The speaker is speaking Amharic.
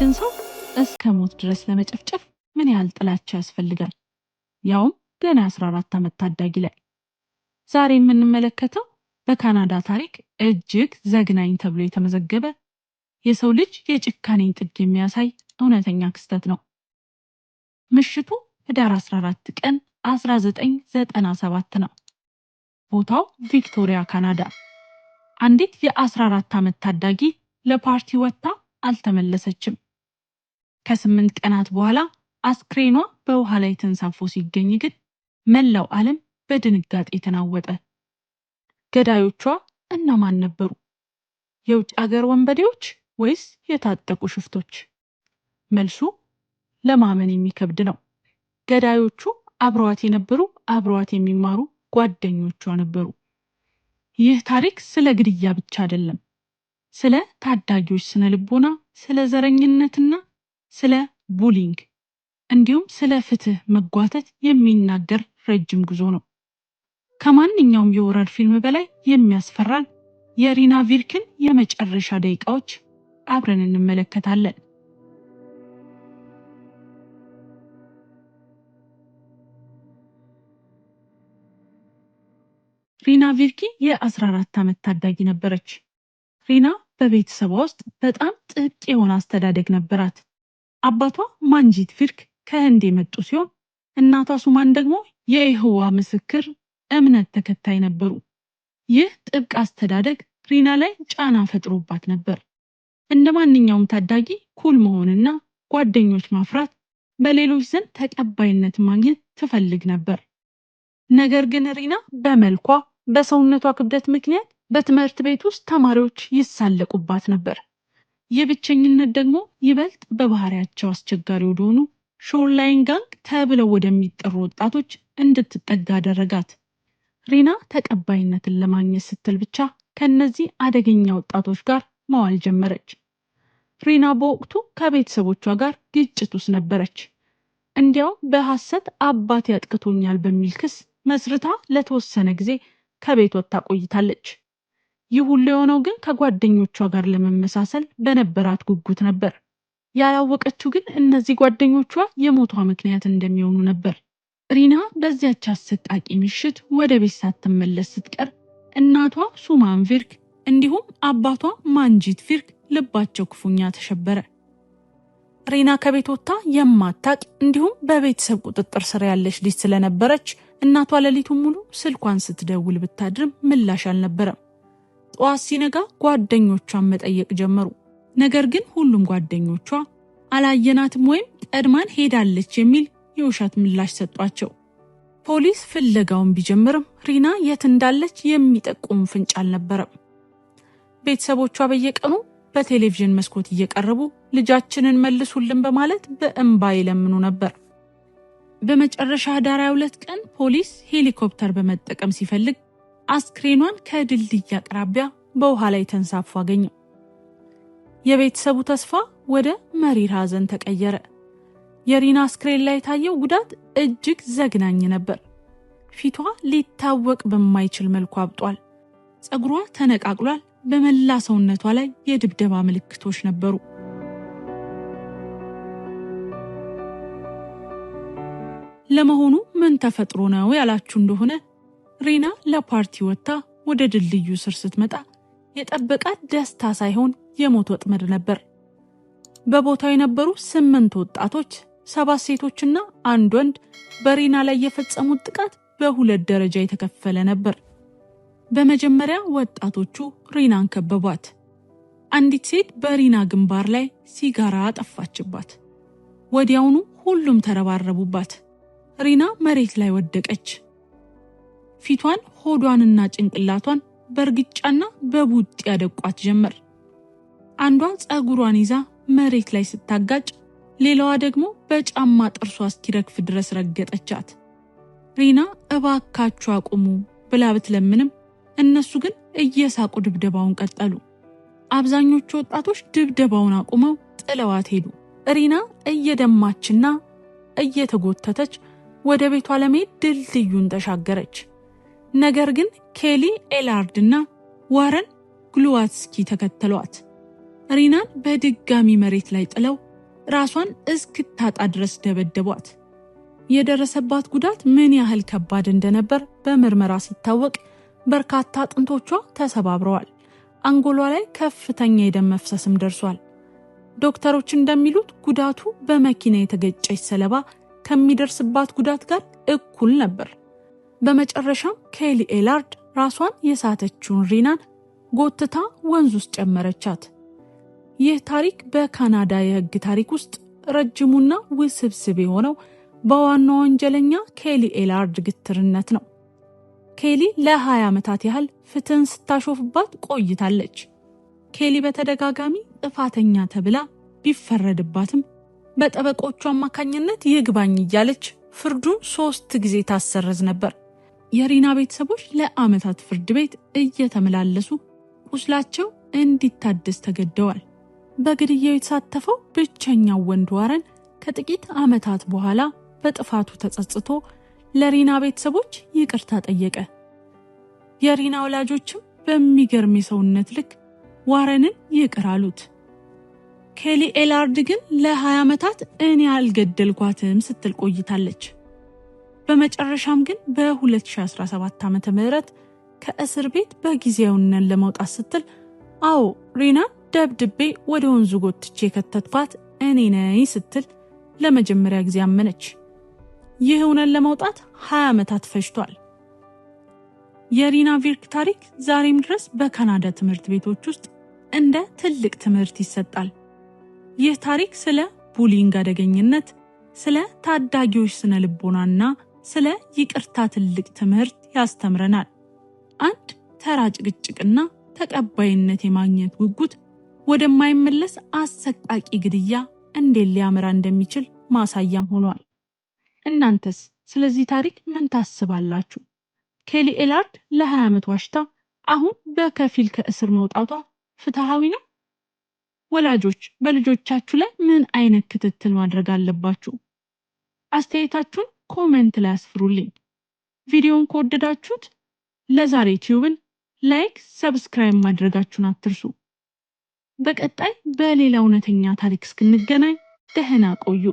አንድን ሰው እስከ ሞት ድረስ ለመጨፍጨፍ ምን ያህል ጥላቻ ያስፈልጋል? ያውም ገና 14 ዓመት ታዳጊ ላይ። ዛሬ የምንመለከተው በካናዳ ታሪክ እጅግ ዘግናኝ ተብሎ የተመዘገበ የሰው ልጅ የጭካኔን ጥግ የሚያሳይ እውነተኛ ክስተት ነው። ምሽቱ ህዳር 14 ቀን 1997 ነው። ቦታው ቪክቶሪያ ካናዳ። አንዲት የ14 ዓመት ታዳጊ ለፓርቲ ወጥታ አልተመለሰችም። ከ8 ቀናት በኋላ አስክሬኗ በውሃ ላይ ተንሳፎ ሲገኝ ግን መላው ዓለም በድንጋጤ ተናወጠ። ገዳዮቿ እነማን ነበሩ? የውጭ አገር ወንበዴዎች ወይስ የታጠቁ ሽፍቶች? መልሱ ለማመን የሚከብድ ነው። ገዳዮቹ አብረዋት የነበሩ አብረዋት የሚማሩ ጓደኞቿ ነበሩ። ይህ ታሪክ ስለ ግድያ ብቻ አይደለም። ስለ ታዳጊዎች ስነ ልቦና፣ ስለ ዘረኝነትና ስለ ቡሊንግ እንዲሁም ስለ ፍትህ መጓተት የሚናገር ረጅም ጉዞ ነው። ከማንኛውም የሆረር ፊልም በላይ የሚያስፈራን የሪና ቪርክን የመጨረሻ ደቂቃዎች አብረን እንመለከታለን። ሪና ቪርኪ የ14 ዓመት ታዳጊ ነበረች። ሪና በቤተሰቧ ውስጥ በጣም ጥብቅ የሆነ አስተዳደግ ነበራት። አባቷ ማንጂት ቪርክ ከህንድ የመጡ ሲሆን እናቷ ሱማን ደግሞ የይሖዋ ምስክር እምነት ተከታይ ነበሩ። ይህ ጥብቅ አስተዳደግ ሪና ላይ ጫና ፈጥሮባት ነበር። እንደ ማንኛውም ታዳጊ ኩል መሆንና ጓደኞች ማፍራት፣ በሌሎች ዘንድ ተቀባይነት ማግኘት ትፈልግ ነበር። ነገር ግን ሪና በመልኳ በሰውነቷ ክብደት ምክንያት በትምህርት ቤት ውስጥ ተማሪዎች ይሳለቁባት ነበር። የብቸኝነት ደግሞ ይበልጥ በባህሪያቸው አስቸጋሪ ወደሆኑ ሾርላይን ጋንግ ተብለው ወደሚጠሩ ወጣቶች እንድትጠጋ አደረጋት። ሪና ተቀባይነትን ለማግኘት ስትል ብቻ ከነዚህ አደገኛ ወጣቶች ጋር መዋል ጀመረች። ሪና በወቅቱ ከቤተሰቦቿ ጋር ግጭት ውስጥ ነበረች። እንዲያው በሐሰት አባቴ ያጥቅቶኛል በሚል ክስ መስርታ ለተወሰነ ጊዜ ከቤት ወጥታ ቆይታለች። ይህ ሁሉ የሆነው ግን ከጓደኞቿ ጋር ለመመሳሰል በነበራት ጉጉት ነበር። ያላወቀችው ግን እነዚህ ጓደኞቿ የሞቷ ምክንያት እንደሚሆኑ ነበር። ሪና በዚያች አሰቃቂ ምሽት ወደ ቤት ሳትመለስ ስትቀር እናቷ ሱማን ቪርክ እንዲሁም አባቷ ማንጂት ቪርክ ልባቸው ክፉኛ ተሸበረ። ሪና ከቤት ወጥታ የማታውቅ እንዲሁም በቤተሰብ ቁጥጥር ስር ያለች ልጅ ስለነበረች እናቷ ሌሊቱን ሙሉ ስልኳን ስትደውል ብታድርም ምላሽ አልነበረም። ጠዋት ሲነጋ ጓደኞቿን መጠየቅ ጀመሩ። ነገር ግን ሁሉም ጓደኞቿ አላየናትም ወይም ቀድማን ሄዳለች የሚል የውሸት ምላሽ ሰጧቸው። ፖሊስ ፍለጋውን ቢጀምርም ሪና የት እንዳለች የሚጠቁም ፍንጭ አልነበረም። ቤተሰቦቿ በየቀኑ በቴሌቪዥን መስኮት እየቀረቡ ልጃችንን መልሱልን በማለት በእንባ ይለምኑ ነበር። በመጨረሻ ህዳር 22 ቀን ፖሊስ ሄሊኮፕተር በመጠቀም ሲፈልግ አስክሬኗን ከድልድይ አቅራቢያ በውሃ ላይ ተንሳፎ አገኘው። የቤተሰቡ ተስፋ ወደ መሪር ሐዘን ተቀየረ። የሪና አስክሬን ላይ የታየው ጉዳት እጅግ ዘግናኝ ነበር። ፊቷ ሊታወቅ በማይችል መልኩ አብጧል። ፀጉሯ ተነቃቅሏል። በመላ ሰውነቷ ላይ የድብደባ ምልክቶች ነበሩ። ለመሆኑ ምን ተፈጥሮ ነው ያላችሁ እንደሆነ ሪና ለፓርቲ ወጥታ ወደ ድልድዩ ስር ስትመጣ የጠበቃት ደስታ ሳይሆን የሞት ወጥመድ ነበር። በቦታው የነበሩ 8 ወጣቶች፣ 7 ሴቶችና 1 ወንድ በሪና ላይ የፈጸሙት ጥቃት በ2 ደረጃ የተከፈለ ነበር። በመጀመሪያ ወጣቶቹ ሪናን ከበቧት። አንዲት ሴት በሪና ግንባር ላይ ሲጋራ አጠፋችባት። ወዲያውኑ ሁሉም ተረባረቡባት። ሪና መሬት ላይ ወደቀች። ፊቷን፣ ሆዷንና ጭንቅላቷን በእርግጫና በቡጥ ያደቋት ጀመር። አንዷ ፀጉሯን ይዛ መሬት ላይ ስታጋጭ፣ ሌላዋ ደግሞ በጫማ ጥርሷ እስኪረግፍ ድረስ ረገጠቻት። ሪና እባካችሁ አቁሙ ብላ ብትለምንም እነሱ ግን እየሳቁ ድብደባውን ቀጠሉ። አብዛኞቹ ወጣቶች ድብደባውን አቁመው ጥለዋት ሄዱ። ሪና እየደማችና እየተጎተተች ወደ ቤቷ ለመሄድ ድልድዩን ተሻገረች። ነገር ግን ኬሊ ኤላርድና ዋረን ግሉዋትስኪ ተከተሏት። ሪናን በድጋሚ መሬት ላይ ጥለው ራሷን እስክታጣ ድረስ ደበደቧት። የደረሰባት ጉዳት ምን ያህል ከባድ እንደነበር በምርመራ ሲታወቅ በርካታ አጥንቶቿ ተሰባብረዋል። አንጎሏ ላይ ከፍተኛ የደም መፍሰስም ደርሷል። ዶክተሮች እንደሚሉት ጉዳቱ በመኪና የተገጨች ሰለባ ከሚደርስባት ጉዳት ጋር እኩል ነበር። በመጨረሻም ኬሊ ኤላርድ ራሷን የሳተችውን ሪናን ጎትታ ወንዝ ውስጥ ጨመረቻት። ይህ ታሪክ በካናዳ የሕግ ታሪክ ውስጥ ረጅሙና ውስብስብ የሆነው በዋናው ወንጀለኛ ኬሊ ኤላርድ ግትርነት ነው። ኬሊ ለ20 ዓመታት ያህል ፍትህን ስታሾፍባት ቆይታለች። ኬሊ በተደጋጋሚ ጥፋተኛ ተብላ ቢፈረድባትም በጠበቆቿ አማካኝነት ይግባኝ እያለች ፍርዱን 3 ጊዜ ታሰረዝ ነበር። የሪና ቤተሰቦች ለዓመታት ፍርድ ቤት እየተመላለሱ ቁስላቸው እንዲታደስ ተገደዋል። በግድያው የተሳተፈው ብቸኛው ወንድ ዋረን ከጥቂት ዓመታት በኋላ በጥፋቱ ተጸጽቶ ለሪና ቤተሰቦች ይቅርታ ጠየቀ። የሪና ወላጆችም በሚገርም የሰውነት ልክ ዋረንን ይቅር አሉት። ኬሊ ኤላርድ ግን ለ20 ዓመታት እኔ አልገደልኳትም ስትል ቆይታለች። በመጨረሻም ግን በ2017 ዓ.ም ከእስር ቤት በጊዜያዊነት ለመውጣት ስትል አዎ ሪናን ደብድቤ ወደ ወንዙ ጎትቼ ከተትኳት እኔ ነኝ ስትል ለመጀመሪያ ጊዜ አመነች። ይህ እውነት ለመውጣት 20 ዓመታት ፈጅቷል። የሪና ቪርክ ታሪክ ዛሬም ድረስ በካናዳ ትምህርት ቤቶች ውስጥ እንደ ትልቅ ትምህርት ይሰጣል። ይህ ታሪክ ስለ ቡሊንግ አደገኝነት፣ ስለ ታዳጊዎች ስነ ልቦናና ስለ ይቅርታ ትልቅ ትምህርት ያስተምረናል። አንድ ተራ ጭቅጭቅና ተቀባይነት የማግኘት ጉጉት ወደማይመለስ አሰቃቂ ግድያ እንዴት ሊያመራ እንደሚችል ማሳያም ሆኗል። እናንተስ ስለዚህ ታሪክ ምን ታስባላችሁ? ኬሊ ኤላርድ ለ20 ዓመት ዋሽታ አሁን በከፊል ከእስር መውጣቷ ፍትሃዊ ነው? ወላጆች በልጆቻችሁ ላይ ምን አይነት ክትትል ማድረግ አለባችሁ? አስተያየታችሁን ኮሜንት ላይ አስፍሩልኝ። ቪዲዮውን ከወደዳችሁት ለዛሬ ዩቲዩብን ላይክ፣ ሰብስክራይብ ማድረጋችሁን አትርሱ። በቀጣይ በሌላ እውነተኛ ታሪክ እስክንገናኝ ደህና ቆዩ።